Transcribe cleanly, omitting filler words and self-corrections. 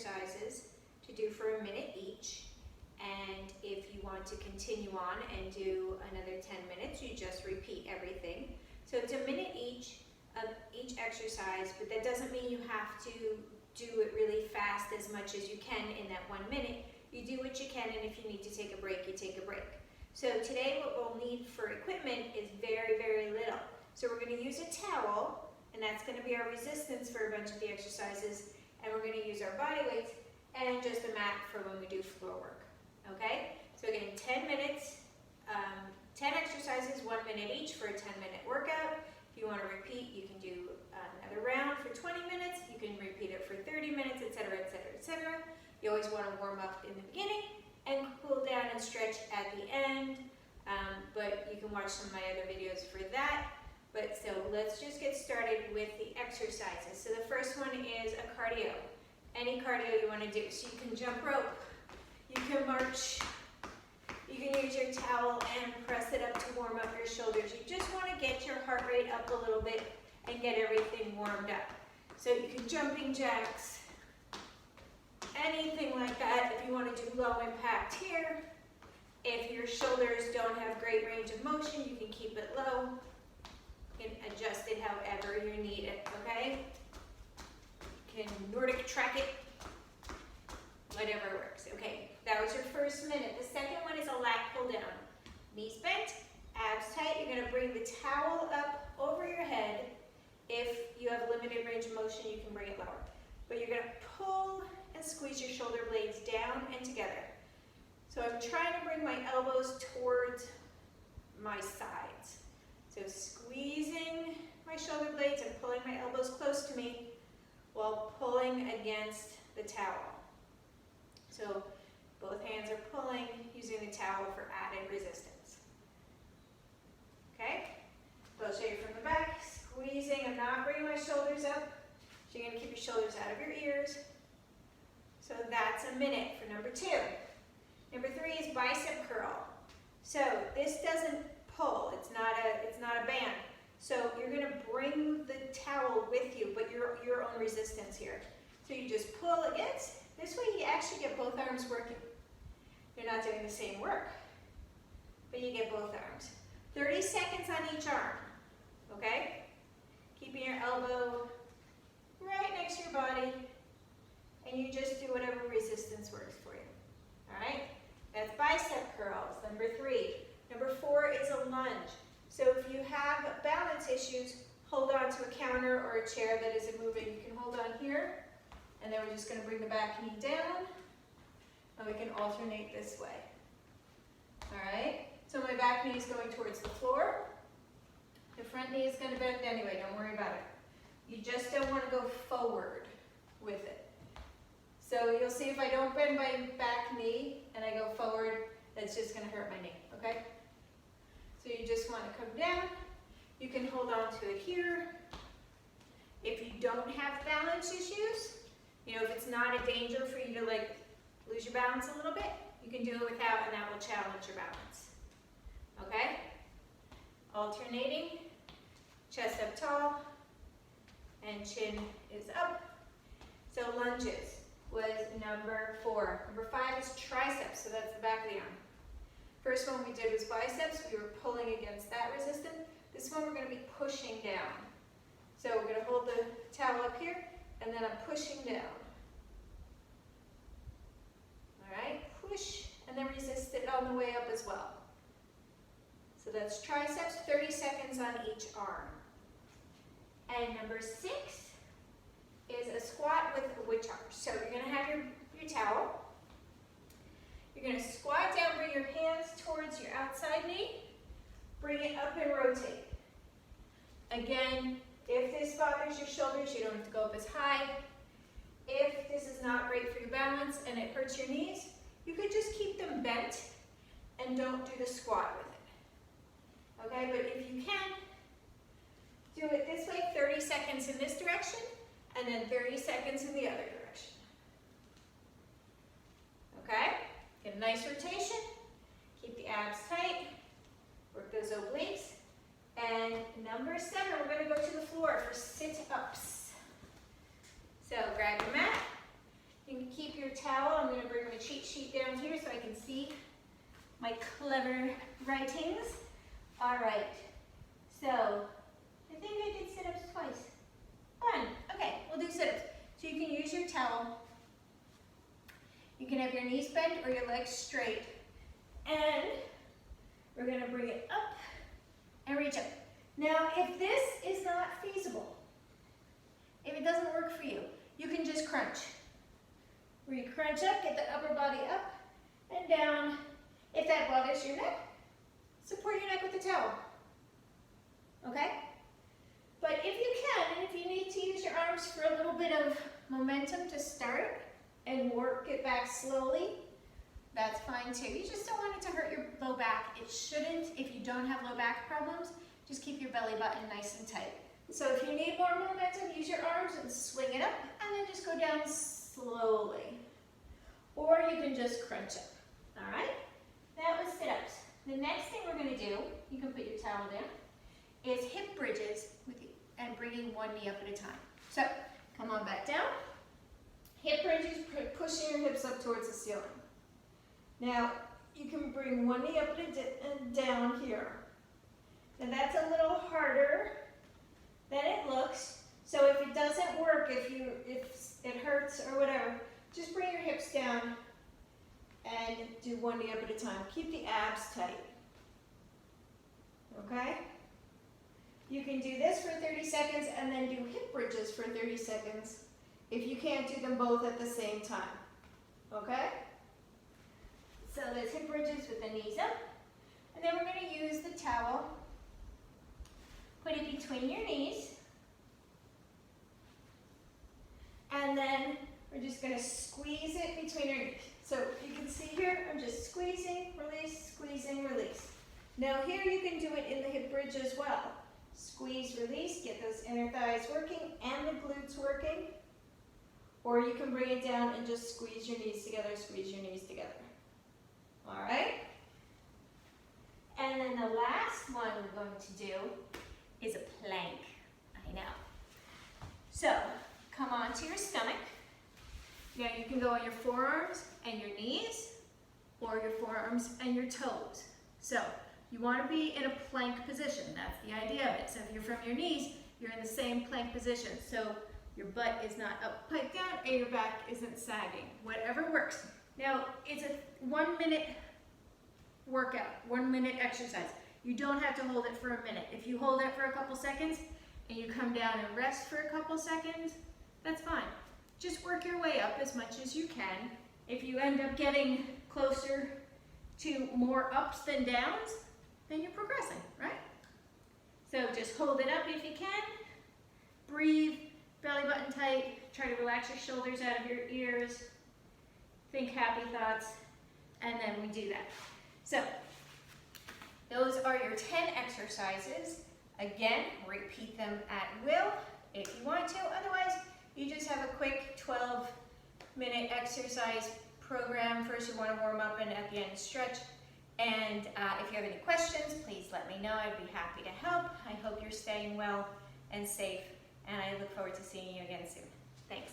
exercises to do for a minute each. And if you want to continue on and do another 10 minutes, you just repeat everything. So it's a minute each of each exercise, but that doesn't mean you have to do it really fast as much as you can in that 1 minute. You do what you can, and if you need to take a break, you take a break. So today what we'll need for equipment is very, very little. So we're going to use a towel, and that's going to be our resistance for a bunch of the exercises, and we're going to use our body weights and just a mat for when we do floor work. Okay? So again, 10 minutes, 10 exercises, 1 minute each for a 10-minute workout. If you want to repeat, you can do another round for 20 minutes. You can repeat it for 30 minutes, etc., etc., etc. You always want to warm up in the beginning and cool down and stretch at the end. But you can watch some of my other videos for that. But so let's just get started with the exercises. So the first one is a cardio. Any cardio you want to do. So you can jump rope. You can march, you can use your towel and press it up to warm up your shoulders. You just want to get your heart rate up a little bit and get everything warmed up. So you can jumping jacks, anything like that. If you want to do low impact here, if your shoulders don't have great range of motion, you can keep it low. You can adjust it however you need it, okay? You can Nordic track it, whatever works. Okay, that was your first minute. The second one is a lat pull down. Knees bent, abs tight. You're going to bring the towel up over your head. If you have limited range of motion, you can bring it lower. But you're going to pull and squeeze your shoulder blades down and together. So I'm trying to bring my elbows towards my sides. So squeezing my shoulder blades and pulling my elbows close to me while pulling against the towel. So both hands are pulling, using the towel for added resistance. Okay? So I'll show you from the back, squeezing. I'm not bringing my shoulders up. So you're going to keep your shoulders out of your ears. So that's a minute for number 2. Number 3 is bicep curl. So this doesn't pull. It's not a band. So you're going to bring the towel with you, but your own resistance here. So you just pull against. This way you actually get both arms working. You're not doing the same work, but you get both arms. 30 seconds on each arm, okay? Keeping your elbow right next to your body, and you just do whatever resistance works for you, all right? That's bicep curls, number 3. Number 4 is a lunge. So if you have balance issues, hold on to a counter or a chair that isn't moving. You can hold on here. And then we're just going to bring the back knee down, and we can alternate this way. All right? So my back knee is going towards the floor. The front knee is going to bend anyway. Don't worry about it. You just don't want to go forward with it. So you'll see if I don't bend my back knee and I go forward, that's just going to hurt my knee. Okay? So you just want to come down. You can hold on to it here. If you don't have balance issues, you know, if it's not a danger for you to like lose your balance a little bit, you can do it without, and that will challenge your balance. Okay? Alternating, chest up tall, and chin is up. So lunges was number 4. Number 5 is triceps, so that's the back of the arm. First one we did was biceps. We were pulling against that resistance. This one we're going to be pushing down. So we're going to hold the towel up here, and then I'm pushing down. All right, push, and then resist it on the way up as well. So that's triceps, 30 seconds on each arm. And number 6 is a squat with a witch arch. So you're going to have your towel. You're going to squat down, bring your hands towards your outside knee, bring it up and rotate. Again, if this bothers your shoulders, you don't have to go up as high. If this is not great for your balance and it hurts your knees, you could just keep them bent and don't do the squat with it. Okay, but if you can, do it this way, 30 seconds in this direction, and then 30 seconds in the other direction. Okay, get a nice rotation, keep the abs tight, work those obliques. And number 7, we're going to go to the floor for sit-ups. So grab your mat. You can keep your towel. I'm going to bring my cheat sheet down here so I can see my clever writings. All right, so I think I did sit-ups twice. Fun. Okay, we'll do sit-ups. So you can use your towel. You can have your knees bent or your legs straight. And we're going to bring it up and reach up. Now, if this is not feasible, if it doesn't work for you, you can just crunch. Where you crunch up, get the upper body up and down. If that bothers your neck, support your neck with the towel. Okay? But if you can, and if you need to use your arms for a little bit of momentum to start and work it back slowly, that's fine too. You just don't want it to hurt your low back. It shouldn't. If you don't have low back problems, just keep your belly button nice and tight. So if you need more momentum, use your arms and swing it up, and then just go down slowly. Or you can just crunch up. All right? That was sit-ups. The next thing we're going to do, you can put your towel down, is hip bridges and bringing one knee up at a time. So come on back down. Hip bridges, pushing your hips up towards the ceiling. Now, you can bring one knee up and down here. Now that's a little harder than it looks. So if it doesn't work, if it hurts or whatever, just bring your hips down and do one knee up at a time. Keep the abs tight. Okay? You can do this for 30 seconds and then do hip bridges for 30 seconds if you can't do them both at the same time. Okay? So there's hip bridges with the knees up. And then we're going to use the towel. Put it between your knees. And then we're just going to squeeze it between your knees. So you can see here, I'm just squeezing, release. Now here you can do it in the hip bridge as well. Squeeze, release, get those inner thighs working and the glutes working. Or you can bring it down and just squeeze your knees together, All right? And then the last one we're going to do is a plank. I know. So come onto your stomach. Now you can go on your forearms and your knees, or your forearms and your toes. So you want to be in a plank position. That's the idea of it. So if you're from your knees, you're in the same plank position. So your butt is not up, piped down, and your back isn't sagging. Whatever works. Now, it's a 1 minute workout, 1 minute exercise. You don't have to hold it for a minute. If you hold it for a couple seconds and you come down and rest for a couple seconds, that's fine. Just work your way up as much as you can. If you end up getting closer to more ups than downs, then you're progressing, right? So just hold it up if you can. Breathe, belly button tight. Try to relax your shoulders out of your ears. Think happy thoughts, and then we do that. So those are your 10 exercises. Again, repeat them at will if you want to. Otherwise, you just have a quick 12-minute exercise program. First, you want to warm up and at the end stretch. And if you have any questions, please let me know. I'd be happy to help. I hope you're staying well and safe, and I look forward to seeing you again soon. Thanks.